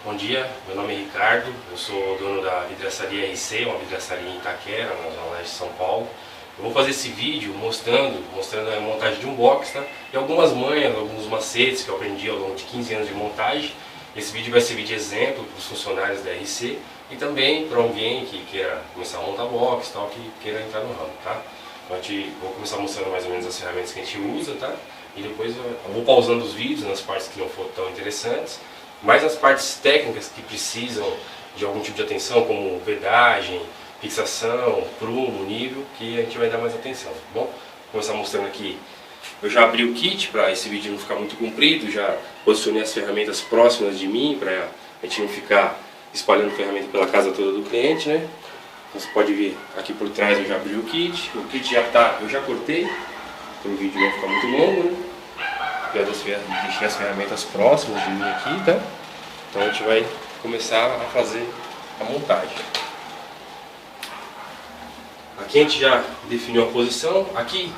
Bom dia, meu nome é Ricardo, eu sou dono da vidraçaria RC, uma vidraçaria em Itaquera, na Zona Leste de São Paulo. Eu vou fazer esse vídeo mostrando a montagem de um box, tá? E algumas manhas, alguns macetes que eu aprendi ao longo de 15 anos de montagem. Esse vídeo vai servir de exemplo para os funcionários da RC e também para alguém que queira começar a montar box, tal, que queira entrar no ramo, tá? Então vou começar mostrando mais ou menos as ferramentas que a gente usa, tá? E depois eu vou pausando os vídeos nas partes que não foram tão interessantes. Mas nas partes técnicas que precisam de algum tipo de atenção, como vedagem, fixação, prumo, nível, que a gente vai dar mais atenção, tá bom? Vou começar mostrando aqui. Eu já abri o kit para esse vídeo não ficar muito comprido, já posicionei as ferramentas próximas de mim para a gente não ficar espalhando ferramenta pela casa toda do cliente, né? Então você pode ver aqui por trás eu já abri o kit eu já cortei, para o vídeo não ficar muito longo, né? Deixei as ferramentas próximas de mim aqui, tá? Então a gente vai começar a fazer a montagem. Aqui a gente já definiu a posição. Aqui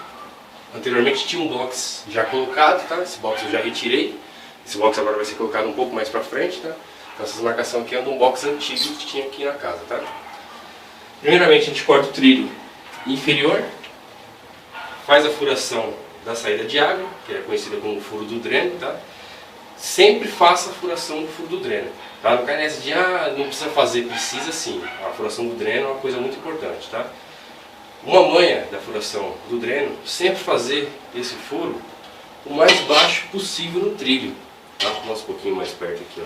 anteriormente tinha um box já colocado, tá? Esse box eu já retirei. Esse box agora vai ser colocado um pouco mais pra frente, tá? Então essas marcações aqui é de um box antigo que tinha aqui na casa, tá? Primeiramente a gente corta o trilho inferior, faz a furação da saída de água, que é conhecida como furo do dreno, tá? Sempre faça a furação do furo do dreno, tá? Não cai nessa de, não precisa fazer, precisa sim. A furação do dreno é uma coisa muito importante, tá? Uma manha da furação do dreno, sempre fazer esse furo o mais baixo possível no trilho, tá? Vamos um pouquinho mais perto aqui, ó.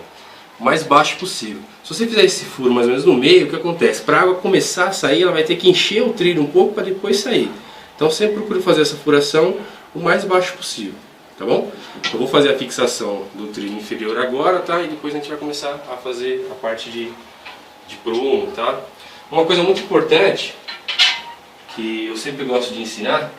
O mais baixo possível. Se você fizer esse furo mais ou menos no meio, o que acontece? Para a água começar a sair, ela vai ter que encher o trilho um pouco para depois sair. Então sempre procure fazer essa furação o mais baixo possível, tá bom? Eu vou fazer a fixação do trilho inferior agora, tá? E depois a gente vai começar a fazer a parte de prumo, tá? Uma coisa muito importante que eu sempre gosto de ensinar,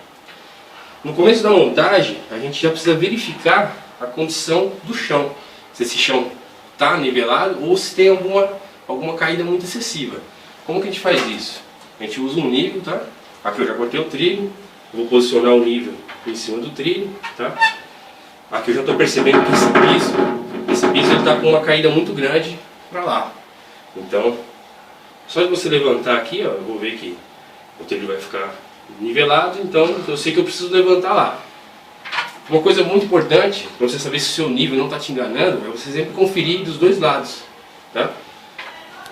no começo da montagem a gente já precisa verificar a condição do chão, se esse chão está nivelado ou se tem alguma caída muito excessiva. Como que a gente faz isso? A gente usa um nível, tá? Aqui eu já cortei o trilho, vou posicionar o nível em cima do trilho, tá? Aqui eu já estou percebendo que esse piso está com uma caída muito grande para lá. Então, só de você levantar aqui, ó, eu vou ver que o trilho vai ficar nivelado, então eu sei que eu preciso levantar lá. Uma coisa muito importante, para você saber se o seu nível não está te enganando, é você sempre conferir dos dois lados, tá?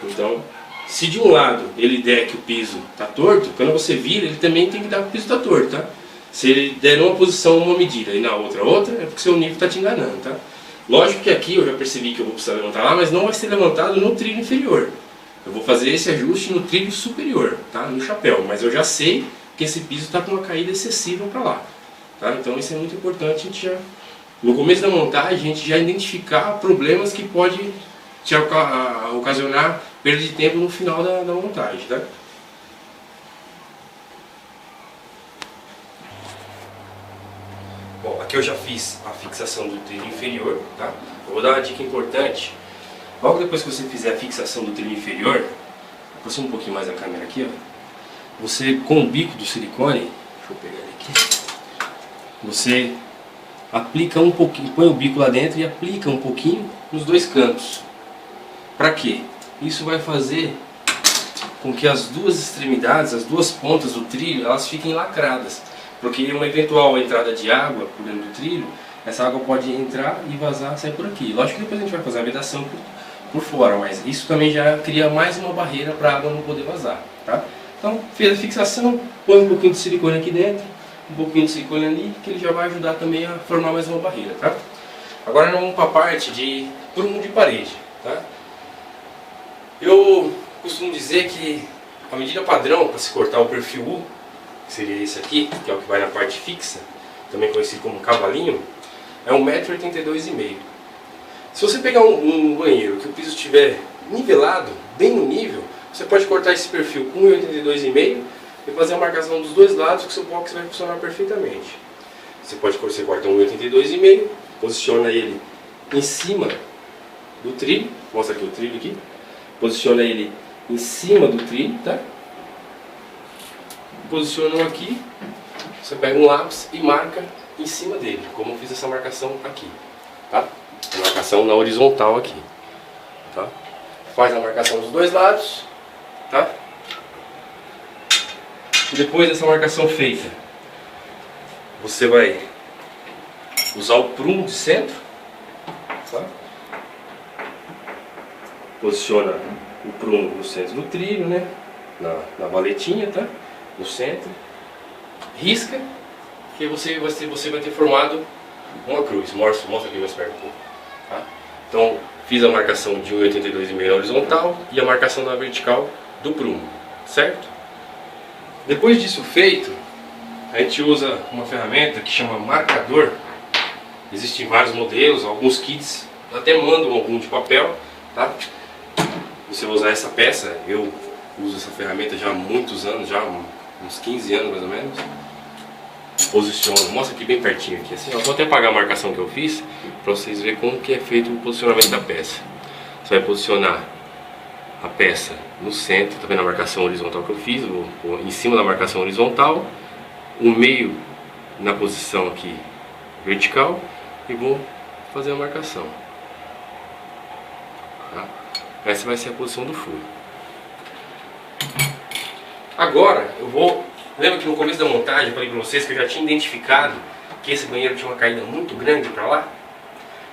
Então, se de um lado ele der que o piso está torto, quando você vira, ele também tem que dar que o piso está torto, tá? Se ele der numa posição uma medida e na outra, é porque seu nível está te enganando, tá? Lógico que aqui eu já percebi que eu vou precisar levantar lá, mas não vai ser levantado no trilho inferior. Eu vou fazer esse ajuste no trilho superior, tá? No chapéu, mas eu já sei que esse piso está com uma caída excessiva para lá, tá? Então isso é muito importante, a gente já, no começo da montagem, a gente já identificar problemas que podem te ocasionar perda de tempo no final da montagem, tá? Bom, aqui eu já fiz a fixação do trilho inferior, tá? Eu vou dar uma dica importante. Logo depois que você fizer a fixação do trilho inferior, aproxima um pouquinho mais a câmera aqui, ó. Você, com o bico do silicone, deixa eu pegar ele aqui, você aplica um pouquinho, põe o bico lá dentro e aplica um pouquinho nos dois cantos. Para quê? Isso vai fazer com que as duas extremidades, as duas pontas do trilho, elas fiquem lacradas. Porque uma eventual entrada de água por dentro do trilho, essa água pode entrar e vazar, sair por aqui. Lógico que depois a gente vai fazer a vedação por fora, mas isso também já cria mais uma barreira para a água não poder vazar, tá? Então, fez a fixação, põe um pouquinho de silicone aqui dentro, um pouquinho de silicone ali, que ele já vai ajudar também a formar mais uma barreira, tá? Agora vamos para a parte de prumo de parede, tá? Eu costumo dizer que a medida padrão para se cortar o perfil U, que seria esse aqui, que é o que vai na parte fixa, também conhecido como cavalinho, é 1,82 m. Se você pegar um banheiro que o piso estiver nivelado, bem no nível, você pode cortar esse perfil com 1,82 m e fazer a marcação dos dois lados que o seu box vai funcionar perfeitamente. Você corta 1,82 m, posiciona ele em cima do trilho, mostra aqui o trilho aqui, posiciona ele em cima do trilho, tá? Posicionou aqui, você pega um lápis e marca em cima dele, como eu fiz essa marcação aqui, tá? A marcação na horizontal aqui, tá? faz a marcação dos dois lados, tá? E depois dessa marcação feita, você vai usar o prumo de centro, tá? Posiciona o prumo no centro do trilho, né? Na valetinha, tá? No centro. Risca, que você vai ter formado uma cruz. Mostra aqui mais perto um pouco, tá? Então, fiz a marcação de 1,82,5 na horizontal e a marcação na vertical do prumo, certo? Depois disso feito, a gente usa uma ferramenta que chama marcador. Existem vários modelos, alguns kits até mandam algum de papel, tá? Você vai usar essa peça, eu uso essa ferramenta já há muitos anos, já há uns 15 anos mais ou menos. Posiciono, mostra aqui bem pertinho aqui, assim, ó. Vou até apagar a marcação que eu fiz para vocês verem como que é feito o posicionamento da peça. Você vai posicionar a peça no centro, tá vendo a marcação horizontal que eu fiz? Vou pôr em cima da marcação horizontal, o meio na posição aqui vertical e vou fazer a marcação, tá? Essa vai ser a posição do furo. Agora eu vou... Lembra que no começo da montagem eu falei para vocês que eu já tinha identificado que esse banheiro tinha uma caída muito grande para lá?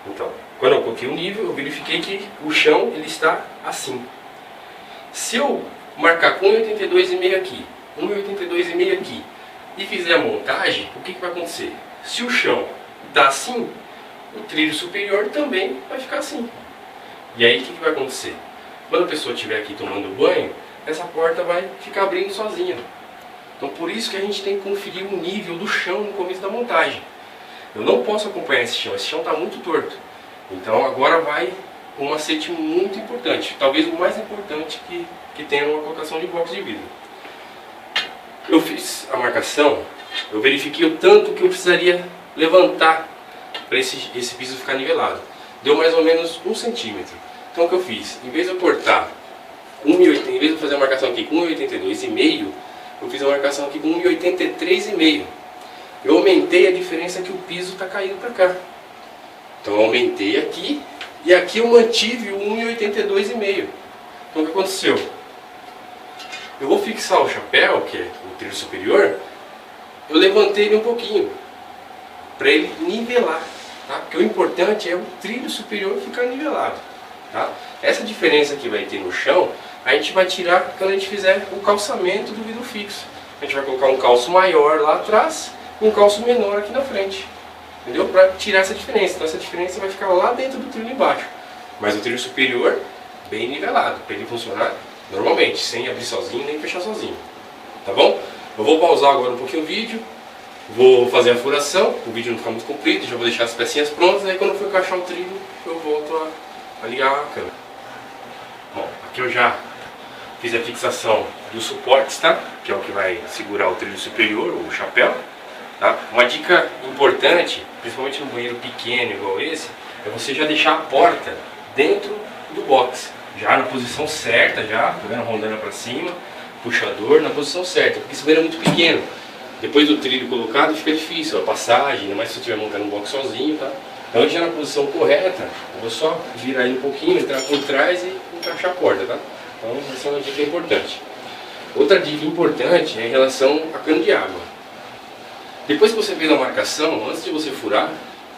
Então, quando eu coloquei o nível, eu verifiquei que o chão ele está assim. Se eu marcar com 1,82,5 aqui, 1,82,5 aqui e fizer a montagem, o que vai acontecer? Se o chão está assim, o trilho superior também vai ficar assim. E aí o que vai acontecer? Quando a pessoa estiver aqui tomando banho, essa porta vai ficar abrindo sozinha. Então por isso que a gente tem que conferir o nível do chão no começo da montagem. Eu não posso acompanhar esse chão está muito torto. Então agora vai um macete muito importante, talvez o mais importante que tem numa colocação de box de vidro. Eu fiz a marcação, eu verifiquei o tanto que eu precisaria levantar para esse piso ficar nivelado. Deu mais ou menos 1 centímetro. Então o que eu fiz? Em vez de eu cortar 1,80, em vez de eu fazer a marcação aqui com 1,82,5, eu fiz a marcação aqui com 1,83,5. Eu aumentei a diferença que o piso está caindo para cá. Então eu aumentei aqui e aqui eu mantive o 1,82,5. Então o que aconteceu? Eu vou fixar o chapéu, que é o trilho superior, eu levantei ele um pouquinho para ele nivelar, tá? Porque o importante é o trilho superior ficar nivelado, tá? Essa diferença que vai ter no chão, a gente vai tirar quando a gente fizer o calçamento do vidro fixo. A gente vai colocar um calço maior lá atrás e um calço menor aqui na frente, entendeu? Para tirar essa diferença. Então essa diferença vai ficar lá dentro do trilho embaixo, mas o trilho superior bem nivelado, para ele funcionar normalmente, sem abrir sozinho nem fechar sozinho, tá bom? Eu vou pausar agora um pouquinho o vídeo, vou fazer a furação, o vídeo não fica muito comprido, já vou deixar as pecinhas prontas, aí quando eu for encaixar o trilho eu volto a ligar a câmera. Bom, aqui eu já fiz a fixação dos suportes, tá? Que é o que vai segurar o trilho superior, o chapéu, tá? Uma dica importante, principalmente no banheiro pequeno igual esse, é você já deixar a porta dentro do box, já na posição certa, já, tá vendo? Rondando para cima, puxador na posição certa, porque esse banheiro é muito pequeno. Depois do trilho colocado fica difícil a passagem, ainda mais se você estiver montando um box sozinho, tá? Então já na posição correta, eu vou só virar ele um pouquinho, entrar por trás e encaixar a porta, tá? Então essa é uma dica importante. Outra dica importante é em relação a cano de água. Depois que você fez a marcação, antes de você furar,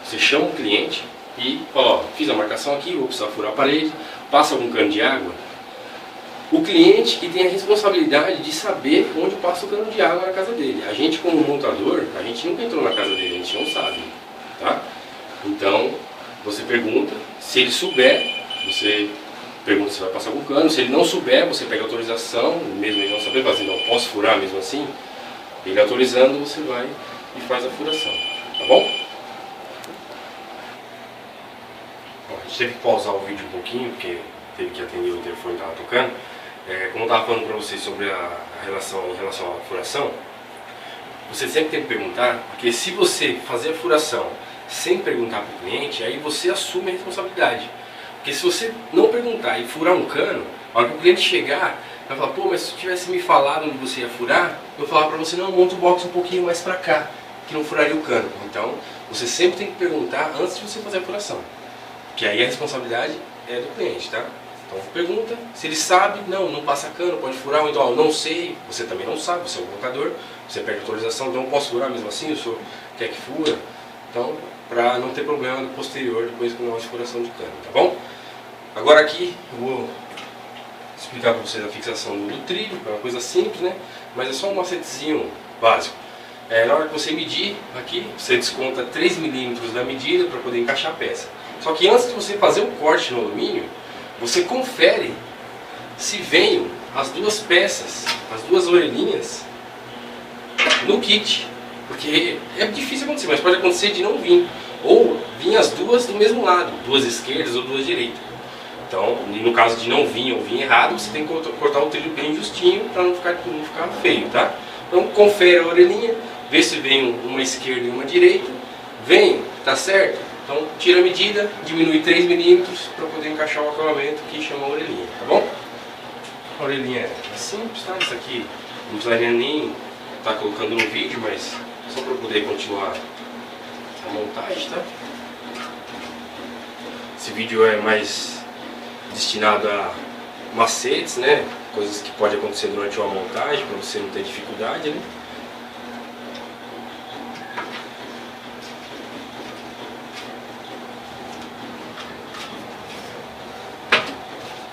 você chama o cliente e fala, ó, fiz a marcação aqui, vou precisar furar a parede, passa algum cano de água. O cliente que tem a responsabilidade de saber onde passa o cano de água na casa dele. A gente como montador, a gente nunca entrou na casa dele, a gente não sabe, tá? Então, você pergunta, se ele souber, você pergunta se vai passar algum cano, se ele não souber, você pega a autorização, mesmo ele não saber, fala assim, não, posso furar mesmo assim? Ele autorizando, você vai e faz a furação, tá bom? Bom, a gente teve que pausar o vídeo um pouquinho, porque teve que atender o telefone que estava tocando. Como eu estava falando para vocês sobre a relação em relação à furação, você sempre tem que perguntar, porque se você fazer a furação sem perguntar para o cliente, aí você assume a responsabilidade. Porque se você não perguntar e furar um cano, a hora que o cliente chegar, vai falar, pô, mas se tivesse me falado onde você ia furar, eu falava para você, não, monta o box um pouquinho mais para cá, que não furaria o cano. Então, você sempre tem que perguntar antes de você fazer a furação, que aí a responsabilidade é do cliente, tá? Então pergunta, se ele sabe, não passa cano, pode furar, ou então eu não sei, você também não sabe, você é o colocador, você perde autorização, então eu posso furar mesmo assim, o senhor quer que fura, então para não ter problema no posterior depois com a nossa furação de cano, tá bom? Agora aqui eu vou explicar para vocês a fixação do trilho, é uma coisa simples, né? Mas é só um macetezinho básico. Na hora que você medir aqui, você desconta 3 milímetros da medida para poder encaixar a peça. Só que antes de você fazer o corte no alumínio, você confere se vêm as duas peças, as duas orelhinhas no kit. Porque é difícil acontecer, mas pode acontecer de não vir. Ou vir as duas do mesmo lado, duas esquerdas ou duas direitas. Então, no caso de não vir ou vir errado, você tem que cortar o trilho bem justinho para não ficar feio, tá? Então confere a orelhinha, vê se vem uma esquerda e uma direita. Vem, tá certo? Então tira a medida, diminui 3 milímetros para poder encaixar o acabamento que chama a orelhinha, tá bom? A orelhinha é simples, tá? Isso aqui não precisaria nem estar colocando no vídeo, mas só para poder continuar a montagem, tá? Esse vídeo é mais destinado a macetes, né? Coisas que podem acontecer durante uma montagem, para você não ter dificuldade, né?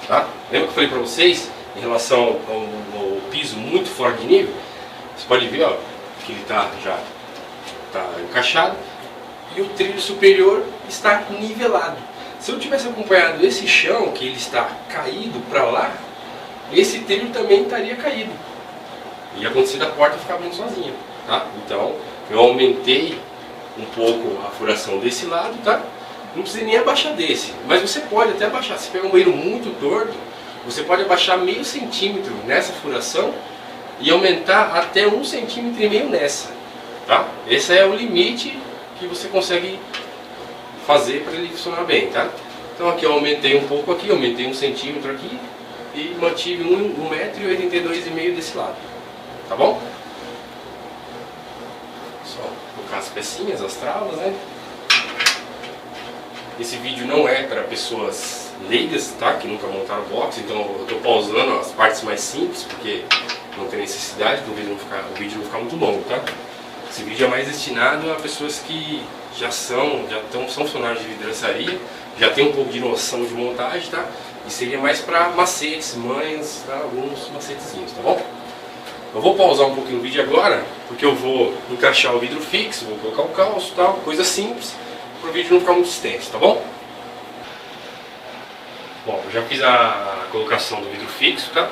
Tá? Lembra que eu falei para vocês em relação ao piso muito fora de nível? Você pode ver, ó, que ele já está encaixado e o trilho superior está nivelado. Se eu tivesse acompanhado esse chão, que ele está caído para lá, esse trilho também estaria caído. E ia acontecer da porta ficar abrindo sozinha, tá? Então, eu aumentei um pouco a furação desse lado, tá? Não precisa nem abaixar desse, mas você pode até abaixar. Se pegar um banheiro muito torto, você pode abaixar meio centímetro nessa furação e aumentar até 1,5 centímetros nessa, tá? Esse é o limite que você consegue fazer para ele funcionar bem, tá? Então aqui eu aumentei um pouco aqui, aumentei 1 centímetro aqui e mantive 1,82 m desse lado, tá bom? Só colocar as pecinhas, as travas, né? Esse vídeo não é para pessoas leigas, tá? Que nunca montaram box, então eu estou pausando as partes mais simples, porque não tem necessidade do vídeo não ficar muito longo, tá? Esse vídeo é mais destinado a pessoas que são funcionários de vidraçaria, já tem um pouco de noção de montagem, tá? E seria mais para macetes, manhas, tá? Alguns macetezinhos, tá bom? Eu vou pausar um pouquinho o vídeo agora, porque eu vou encaixar o vidro fixo, vou colocar o calço, tal, coisa simples, para o vídeo não ficar muito extenso, tá bom? Bom, eu já fiz a colocação do vidro fixo, tá?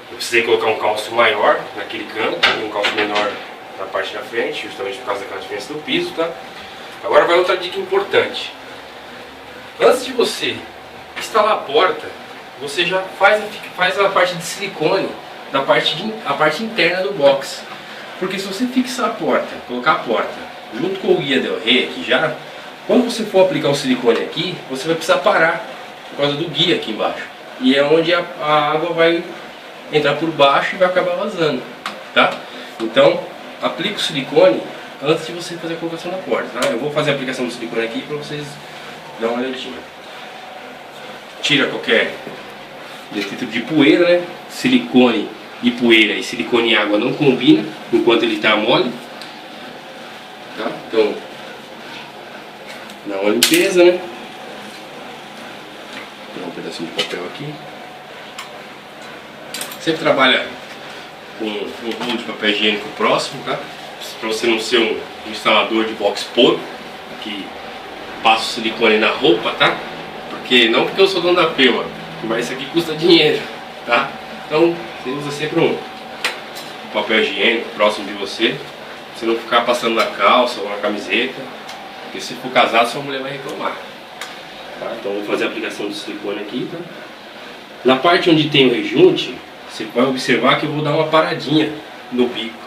Eu precisei colocar um calço maior naquele canto e um calço menor na parte da frente, justamente por causa daquela diferença do piso, tá? Agora vai outra dica importante. Antes de você instalar a porta, você já faz a parte de silicone, a parte interna do box. Porque se você fixar a porta, colocar a porta junto com o guia Del Rey aqui já, quando você for aplicar o silicone aqui, você vai precisar parar por causa do guia aqui embaixo. E é onde a água vai entrar por baixo e vai acabar vazando, tá? Então, aplique o silicone antes de você fazer a colocação na porta, tá? Eu vou fazer a aplicação do silicone aqui para vocês darem uma olhadinha. Tira qualquer detrito de poeira, né? Silicone e poeira e silicone e água não combina enquanto ele está mole, tá? Então, dá uma limpeza, né? Vou dar um pedacinho de papel aqui. Sempre trabalha com um rolo de papel higiênico próximo, tá? Para você não ser um instalador de box podre que passa o silicone na roupa, tá? Não porque eu sou dono da firma, mas isso aqui custa dinheiro, tá? Então você usa sempre um papel higiênico próximo de você, pra você não ficar passando na calça ou na camiseta, porque se for casado sua mulher vai reclamar, tá? Então vou fazer a aplicação do silicone aqui, tá? Na parte onde tem o rejunte, você vai observar que eu vou dar uma paradinha no bico,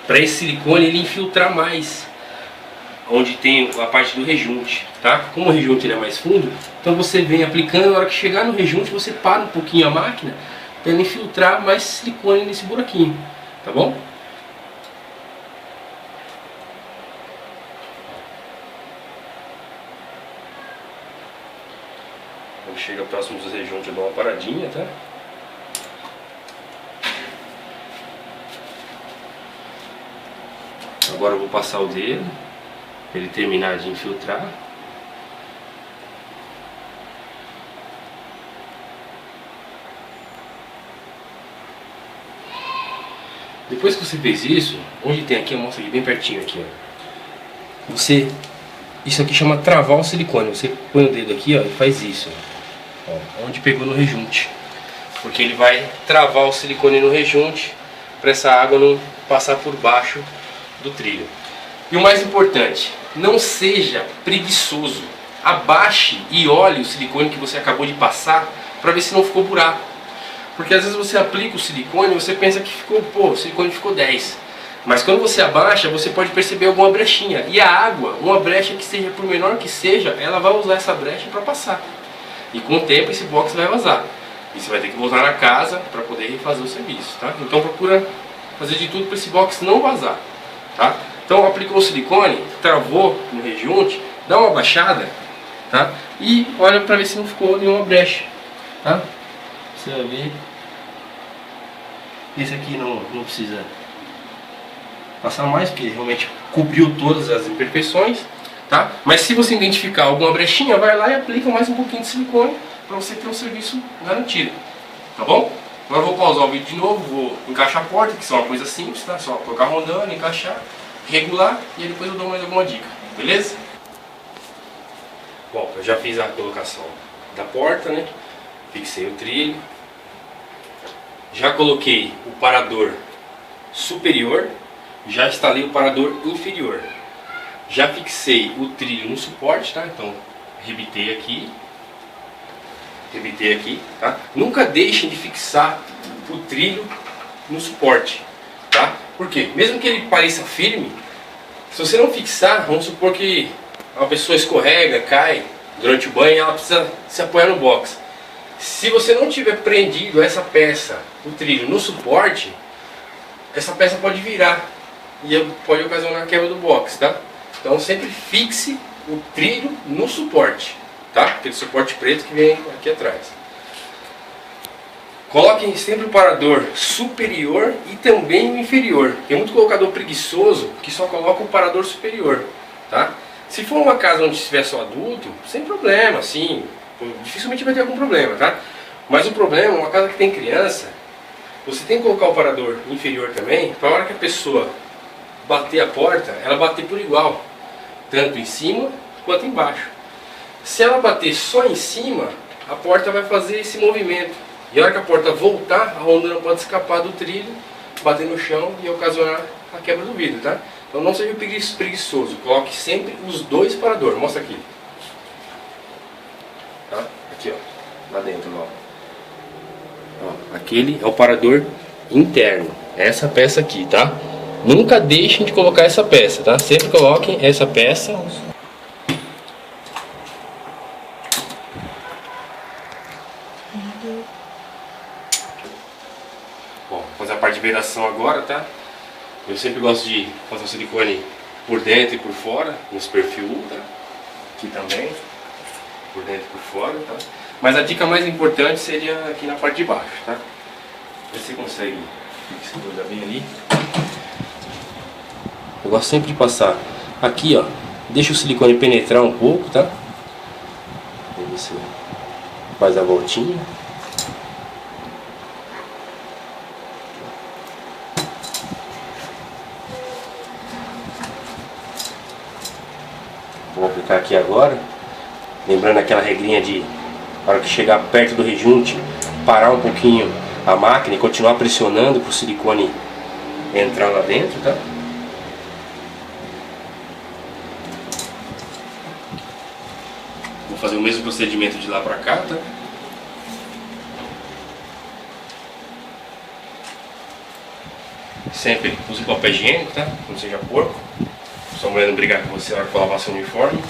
para esse silicone ele infiltrar mais onde tem a parte do rejunte, tá? Como o rejunte ele é mais fundo, então você vem aplicando, na hora que chegar no rejunte você para um pouquinho a máquina para ele infiltrar mais silicone nesse buraquinho, tá bom? Quando chega próximo dos rejuntos eu dou uma paradinha, tá? Agora eu vou passar o dedo para ele terminar de infiltrar. Depois que você fez isso, onde tem aqui, eu mostro aqui bem pertinho aqui, ó. Isso aqui chama travar o silicone. Você põe o dedo aqui, ó, e faz isso, ó, onde pegou no rejunte, porque ele vai travar o silicone no rejunte para essa água não passar por baixo do trilho. E o mais importante, não seja preguiçoso. Abaixe e olhe o silicone que você acabou de passar para ver se não ficou buraco. Porque às vezes você aplica o silicone e você pensa que ficou, pô, o silicone ficou 10. Mas quando você abaixa, você pode perceber alguma brechinha. E a água, uma brecha que seja, por menor que seja, ela vai usar essa brecha para passar. E com o tempo esse box vai vazar. E você vai ter que voltar na casa para poder refazer o serviço, tá? Então procura fazer de tudo para esse box não vazar, tá? Então aplicou o silicone, travou no rejunte, dá uma baixada, tá? E olha para ver se não ficou nenhuma brecha, tá? Você vai ver. Esse aqui não precisa passar mais, porque realmente cobriu todas as imperfeições, tá? Mas se você identificar alguma brechinha, vai lá e aplica mais um pouquinho de silicone para você ter um serviço garantido, tá bom? Agora eu vou pausar o vídeo de novo, vou encaixar a porta, que são uma coisa simples, tá? Só colocar rodando, encaixar, regular e aí depois eu dou mais alguma dica, beleza? Bom, eu já fiz a colocação da porta, né? Fixei o trilho. Já coloquei o parador superior, já instalei o parador inferior. Já fixei o trilho no suporte, tá? Então, rebitei aqui, tá? Nunca deixem de fixar o trilho no suporte, tá? Por quê? Mesmo que ele pareça firme, se você não fixar, vamos supor que uma pessoa escorrega, cai durante o banho e ela precisa se apoiar no box. Se você não tiver prendido essa peça, o trilho, no suporte, essa peça pode virar e pode ocasionar a quebra do box, tá? Então sempre fixe o trilho no suporte, tá? Aquele suporte preto que vem aqui atrás. Coloquem sempre o parador superior e também o inferior. Tem muito colocador preguiçoso que só coloca o parador superior, tá? Se for uma casa onde estiver só adulto, sem problema, assim, dificilmente vai ter algum problema, tá? Mas o problema, uma casa que tem criança, você tem que colocar o parador inferior também, para a hora que a pessoa bater a porta, ela bater por igual, tanto em cima quanto embaixo. Se ela bater só em cima, a porta vai fazer esse movimento. E a hora que a porta voltar, a onda não pode escapar do trilho, bater no chão e ocasionar a quebra do vidro, tá? Então não seja preguiçoso, coloque sempre os dois paradores. Mostra aqui. Tá? Aqui, ó, lá dentro, ó. Ó, aquele é o parador interno, essa peça aqui, tá? Nunca deixem de colocar essa peça, tá? Sempre coloquem essa peça. Bom, vou fazer a parte de vedação agora, tá? Eu sempre gosto de fazer o silicone por dentro e por fora, nos perfil U, tá? Aqui também, por dentro e por fora, tá? Mas a dica mais importante seria aqui na parte de baixo, tá? Vê se você consegue segurar bem ali. Eu gosto sempre de passar aqui, ó. Deixa o silicone penetrar um pouco, tá? Aí você faz a voltinha. Vou aplicar aqui agora. Lembrando aquela regrinha de, na hora que chegar perto do rejunte, parar um pouquinho a máquina e continuar pressionando para o silicone entrar lá dentro, tá? Vou fazer o mesmo procedimento de lá para cá, tá? Sempre use papel higiênico, tá? Não seja porco. Sua mulher não brigar com você na hora que lavar seu uniforme.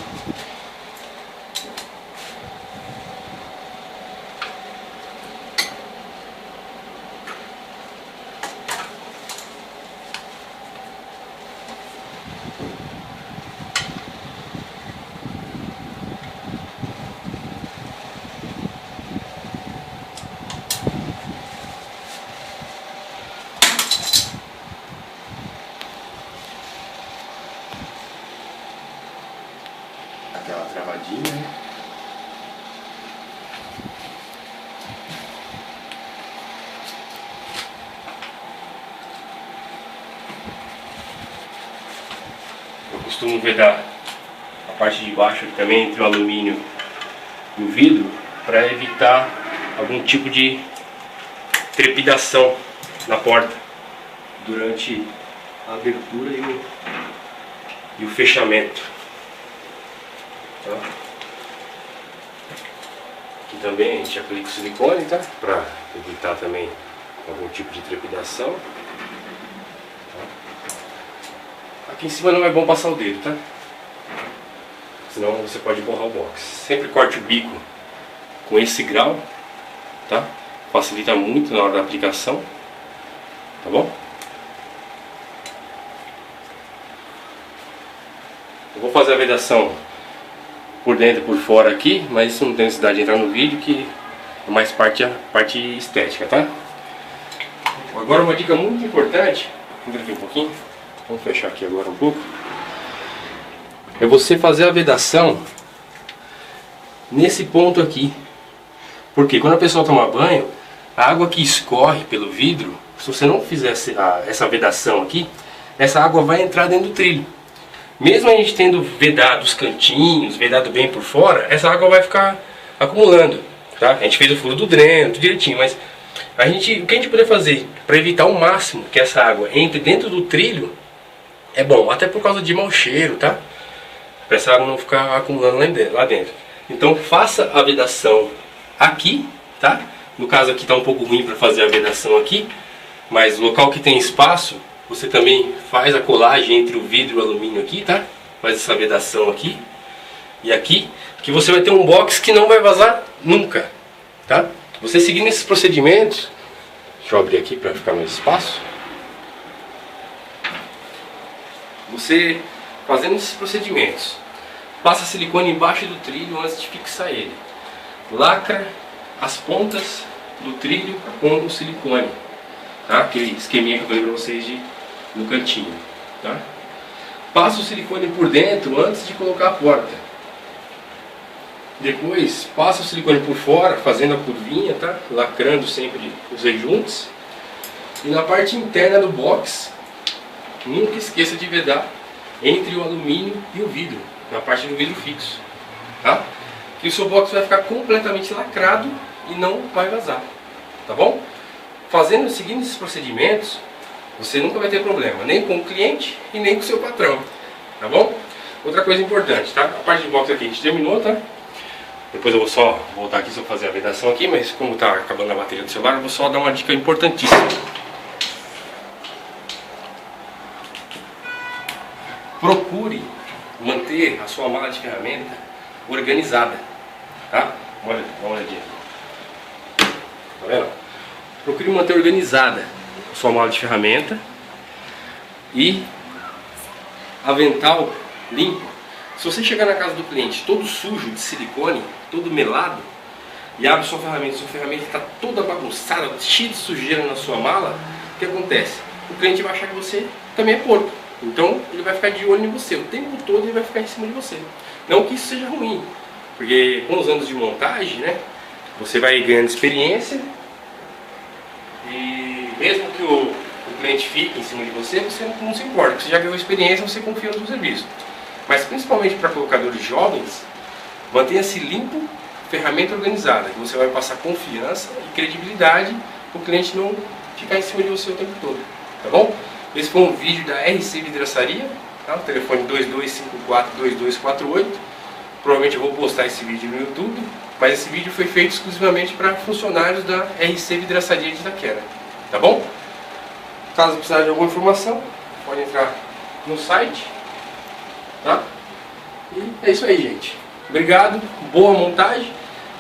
costumo vedar a parte de baixo aqui também, entre o alumínio e o vidro, para evitar algum tipo de trepidação na porta durante a abertura e o fechamento. Tá? Aqui também a gente aplica o silicone, tá? Para evitar também algum tipo de trepidação. Tá? Aqui em cima não é bom passar o dedo, tá? Senão você pode borrar o box. Sempre corte o bico com esse grau, tá? Facilita muito na hora da aplicação, tá bom? Eu vou fazer a vedação por dentro e por fora aqui, mas isso não tem necessidade de entrar no vídeo, que é mais parte estética, tá? Agora uma dica muito importante, entra aqui um pouquinho, vamos fechar aqui agora um pouco, é você fazer a vedação nesse ponto aqui. Porque quando a pessoa toma banho, a água que escorre pelo vidro, se você não fizer essa vedação aqui, essa água vai entrar dentro do trilho. Mesmo a gente tendo vedado os cantinhos, vedado bem por fora, essa água vai ficar acumulando, tá? A gente fez o furo do dreno, tudo direitinho, mas o que a gente puder fazer para evitar ao máximo que essa água entre dentro do trilho é bom, até por causa de mau cheiro, tá? Para essa água não ficar acumulando lá dentro. Então faça a vedação aqui, tá? No caso aqui está um pouco ruim para fazer a vedação aqui, mas no local que tem espaço, você também faz a colagem entre o vidro e o alumínio aqui, tá? Faz essa vedação aqui e aqui, que você vai ter um box que não vai vazar nunca, tá? Você seguindo esses procedimentos, deixa eu abrir aqui para ficar mais espaço. Você fazendo esses procedimentos, passa silicone embaixo do trilho antes de fixar ele. Lacra as pontas do trilho com o silicone, tá? Aquele esqueminha que eu falei para vocês no cantinho, tá? Passa o silicone por dentro antes de colocar a porta. Depois passa o silicone por fora, fazendo a curvinha, tá? Lacrando sempre os rejuntos. E na parte interna do box, nunca esqueça de vedar entre o alumínio e o vidro, na parte do vidro fixo, tá? Que o seu box vai ficar completamente lacrado e não vai vazar, tá bom? Seguindo esses procedimentos, você nunca vai ter problema, nem com o cliente e nem com o seu patrão, tá bom? Outra coisa importante, tá? A parte de box aqui a gente terminou, tá? Depois eu vou só voltar aqui só fazer a vedação aqui, mas como tá acabando a bateria do celular, eu vou só dar uma dica importantíssima. Procure manter a sua mala de ferramenta organizada, tá? Olha, dá uma olhadinha. Tá vendo? Procure manter organizada a sua mala de ferramenta e avental limpo. Se você chegar na casa do cliente todo sujo de silicone, todo melado, e abre sua ferramenta está toda bagunçada, cheia de sujeira na sua mala, o que acontece? O cliente vai achar que você também é porco. Então ele vai ficar de olho em você, o tempo todo ele vai ficar em cima de você. Não que isso seja ruim, porque com os anos de montagem, né, você vai ganhando experiência e mesmo que o cliente fique em cima de você, você não se importa, porque você já ganhou experiência, você confia no seu serviço. Mas principalmente para colocadores jovens, mantenha-se limpo, ferramenta organizada, que você vai passar confiança e credibilidade para o cliente não ficar em cima de você o tempo todo, tá bom? Esse foi um vídeo da RC Vidraçaria, tá? O telefone 2254-2248. Provavelmente eu vou postar esse vídeo no YouTube, mas esse vídeo foi feito exclusivamente para funcionários da RC Vidraçaria de Itaquera, tá bom? Caso precisar de alguma informação, pode entrar no site, tá? E é isso aí, gente. Obrigado, boa montagem.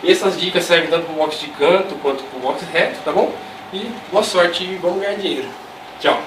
Essas dicas servem tanto para o box de canto quanto para o box reto, tá bom? E boa sorte e vamos ganhar dinheiro. Tchau!